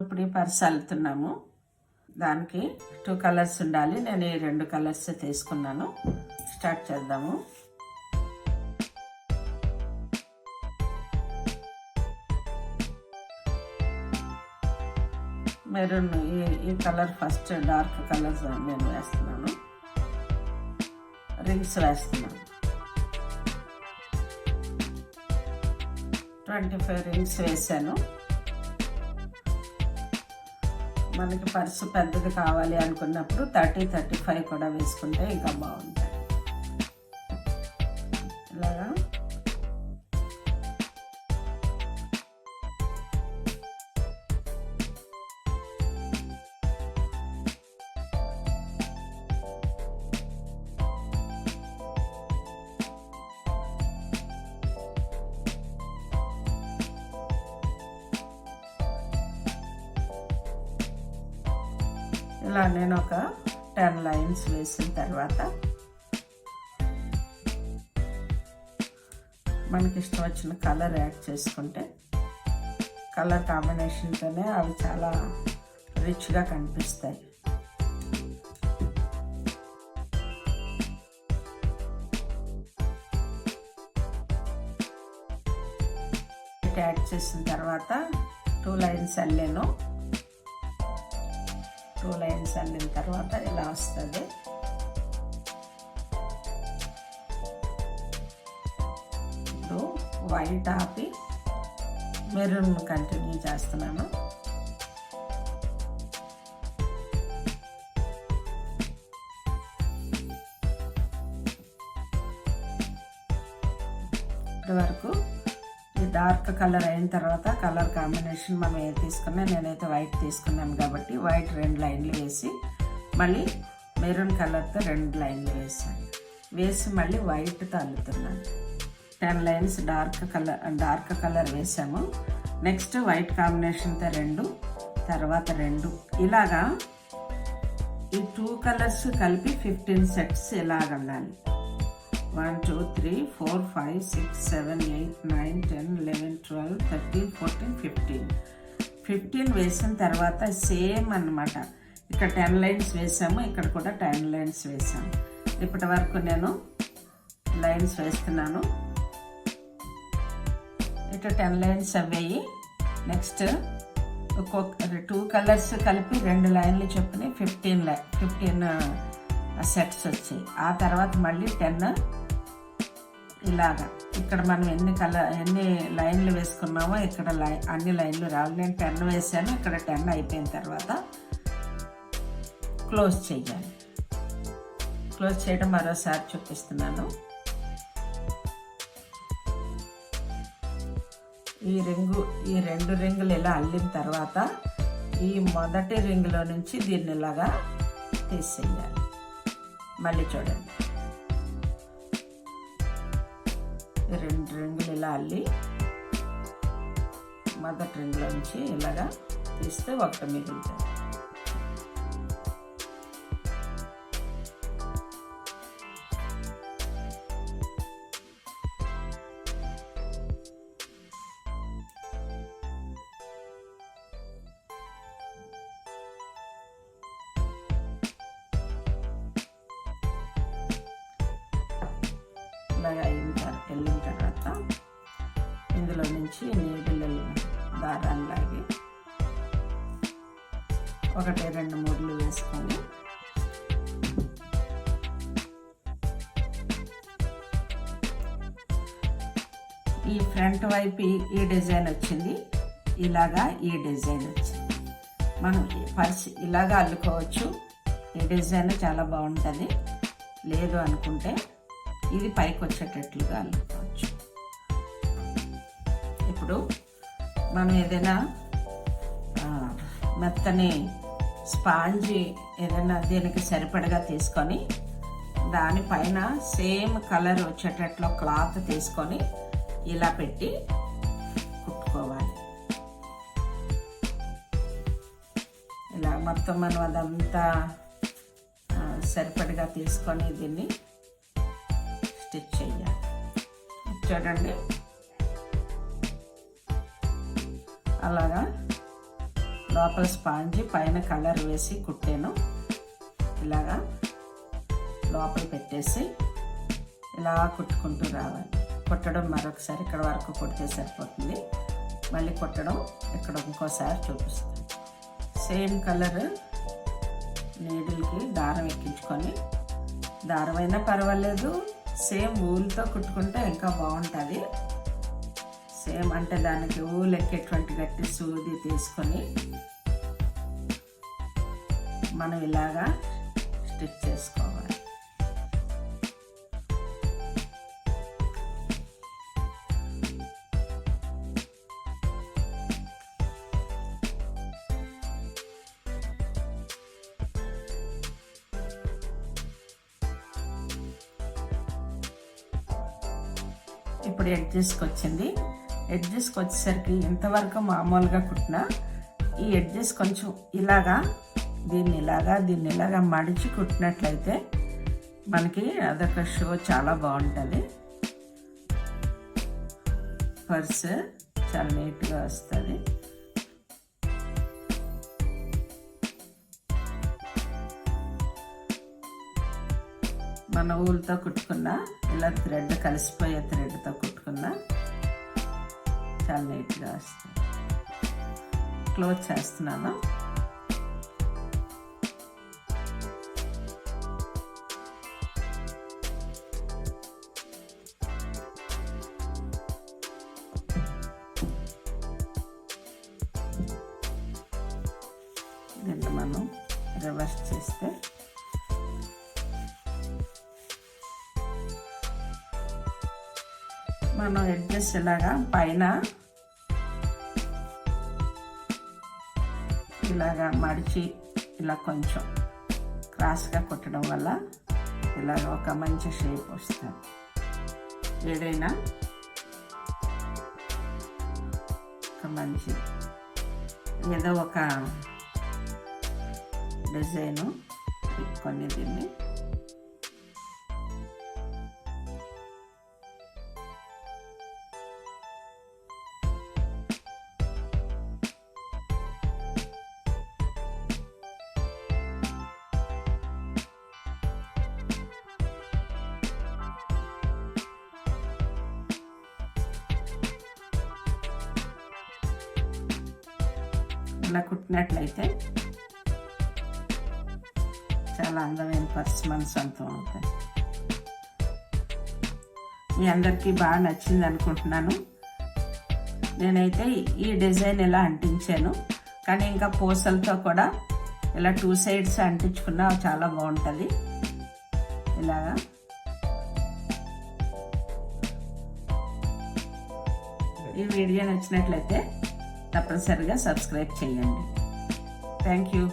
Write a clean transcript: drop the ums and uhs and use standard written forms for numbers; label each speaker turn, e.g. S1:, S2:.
S1: ఇప్పుడు ఈ పర్స్ అల్లుతున్నాము. దానికి 2 కలర్స్ ఉండాలి. నేను ఈ 2 కలర్స్ తీసుకున్నాను. స్టార్ట్ చేద్దాము. మెరూన్ ఈ కలర్ ఫస్ట్ డార్క్ కలర్స్ నేను వేస్తున్నాను. రింగ్స్ వేస్తున్నాను. 25 రింగ్స్ వేసాను. మనకి పర్సు పెద్దది కావాలి అనుకున్నప్పుడు 30-35 కూడా వేసుకుంటే ఇంకా బాగుంటుంది. ఇలాగా ఇలా నేను ఒక 10 లైన్స్ వేసిన తర్వాత మనకి ఇష్టం వచ్చిన కలర్ యాడ్ చేసుకుంటే కలర్ కాంబినేషన్తోనే అవి చాలా రిచ్గా కనిపిస్తాయి. యాడ్ చేసిన తర్వాత 2 లైన్స్ అల్లాను. 2 లైన్స్ అల్లిన తర్వాత ఇలా వస్తుంది. ఇప్పుడు వైట్ ఆపి మెరూన్ కంటిన్యూ చేస్తున్నాను. ఇప్పటి వరకు ఈ డార్క్ కలర్ అయిన తర్వాత కలర్ కాంబినేషన్ మనం ఏది తీసుకున్నా, నేనైతే వైట్ తీసుకున్నాను కాబట్టి వైట్ 2 లైన్లు వేసి మళ్ళీ మెరూన్ కలర్తో 2 లైన్లు వేసి మళ్ళీ వైట్తో అల్లుతున్నాను. 10 లైన్స్ డార్క్ కలర్ వేసాము. నెక్స్ట్ వైట్ కాంబినేషన్తో 2, తర్వాత 2 ఇలాగా ఈ 2 కలర్స్ కలిపి 15 సెట్స్ ఇలాగ అల్లాలి. 1 2 3 4 5 6 7 8 9 10 11 12 13 14 15 వేసిన తర్వాత సేమ్ అన్నమాట. ఇక్కడ 10 లైన్స్ వేసాము, ఇక్కడ కూడా 10 లైన్స్ వేసాము. ఇప్పటి వరకు నేను లైన్స్ వేస్తున్నాను. ఇట్లా 10 లైన్స్ అవ్వేయి. నెక్స్ట్ ఒక్కొక్క 2 కలర్స్ కలిపి 2 లైన్లు చొప్పున 15 సెట్స్ వచ్చాయి. ఆ తర్వాత మళ్ళీ 10 ఇలాగా ఇక్కడ మనం ఎన్ని లైన్లు వేసుకున్నామో ఇక్కడ అన్ని లైన్లు రావాలి. నేను 10 వేసాను. ఇక్కడ 10 అయిపోయిన తర్వాత క్లోజ్ చేయాలి. క్లోజ్ చేయడం మరోసారి చూపిస్తున్నాను. ఈ 2 రింగులు ఇలా అల్లిన తర్వాత ఈ మొదటి రింగులో నుంచి దీన్ని ఇలాగా తీసేయాలి. మళ్ళీ చూడండి, ఈ 2 రింగులు ఇలా అల్లి మొదటి రింగులో నుంచి ఇలాగా తీస్తే ఒకటి మిగులుతుంది. ఇలాగా వెళ్ళిన తర్వాత ఇందులో నుంచి నీళ్ళు దారాలు లాగి 1 2 3 వేసుకొని ఈ ఫ్రంట్ వైపు ఈ డిజైన్ వచ్చింది, ఇలాగా ఈ డిజైన్ వచ్చింది. మనం పర్స్ ఇలాగా అల్లుకోవచ్చు. ఈ డిజైన్ చాలా బాగుంటుంది. లేదు అనుకుంటే ఇది పైకి వచ్చేటట్లుగా అల్లుకోవచ్చు. ఇప్పుడు మనం ఏదైనా మెత్తని స్పాంజీ ఏదైనా దీనికి సరిపడగా తీసుకొని దానిపైన సేమ్ కలర్ వచ్చేటట్లు క్లాత్ తీసుకొని ఇలా పెట్టి కుట్టుకోవాలి. ఇలా మొత్తం మనం అదంతా సరిపడగా తీసుకొని దీన్ని స్టిచ్ చేయాలి. చూడండి, అలాగా లోపల స్పాంజి పైన కలర్ వేసి కుట్టాను. ఇలాగా లోపల పెట్టేసి ఇలా కుట్టుకుంటూ రావాలి. కుట్టడం మరొకసారి ఇక్కడ వరకు కుడితే సరిపోతుంది. మళ్ళీ కుట్టడం ఇక్కడ ఇంకోసారి చూపిస్తాను. సేమ్ కలర్ నీడిల్కి దారం ఎక్కించుకొని, దారమైనా పర్వాలేదు, సేమ్ ఊలుతో కుట్టుకుంటే ఇంకా బాగుంటుంది. సేమ్ అంటే దానికి ఊలు ఎక్కేటువంటి గట్టి సూది తీసుకొని మనం ఇలాగా స్టిచ్ చేసుకోవాలి. ఇప్పుడు ఎడ్జెస్కి వచ్చింది. ఎడ్జెస్కి వచ్చేసరికి ఇంతవరకు మామూలుగా కుట్టినా ఈ ఎడ్జెస్ కొంచెం ఇలాగా దీన్ని ఇలాగా మడిచి కుట్టినట్లయితే మనకి అదొక షో చాలా బాగుంటుంది. పర్స్ చాలా నీట్గా వస్తుంది. మన ఊళ్ళతో కుట్టుకున్నా, ఇలా థ్రెడ్ కలిసిపోయే థ్రెడ్తో కుట్టుకున్నా చాలా నీట్గా వస్తుంది. క్లోజ్ చేస్తున్నాను. దీన్ని మనం రివర్స్ చేస్తే మనం ఎడ్జెస్ ఇలాగా పైన ఇలాగా మడిచి ఇలా కొంచెం క్రాస్గా కుట్టడం వల్ల ఇలాగ ఒక మంచి షేప్ వస్తుంది. ఏదైనా ఒక మంచి ఏదో ఒక డిజైను పెట్టుకొని దీన్ని ఇలా కుట్టినట్లయితే చాలా అందమైన పర్స్ మన సొంతం అవుతుంది. మీ అందరికీ బాగా నచ్చింది అనుకుంటున్నాను. నేనైతే ఈ డిజైన్ ఇలా అంటించాను, కానీ ఇంకా పూసలతో కూడా ఇలా 2 సైడ్స్ అంటించుకున్నా చాలా బాగుంటుంది. ఇలాగా ఈ వీడియో నచ్చినట్లయితే తప్పనిసరిగా సబ్స్క్రైబ్ చేయండి. Thank you.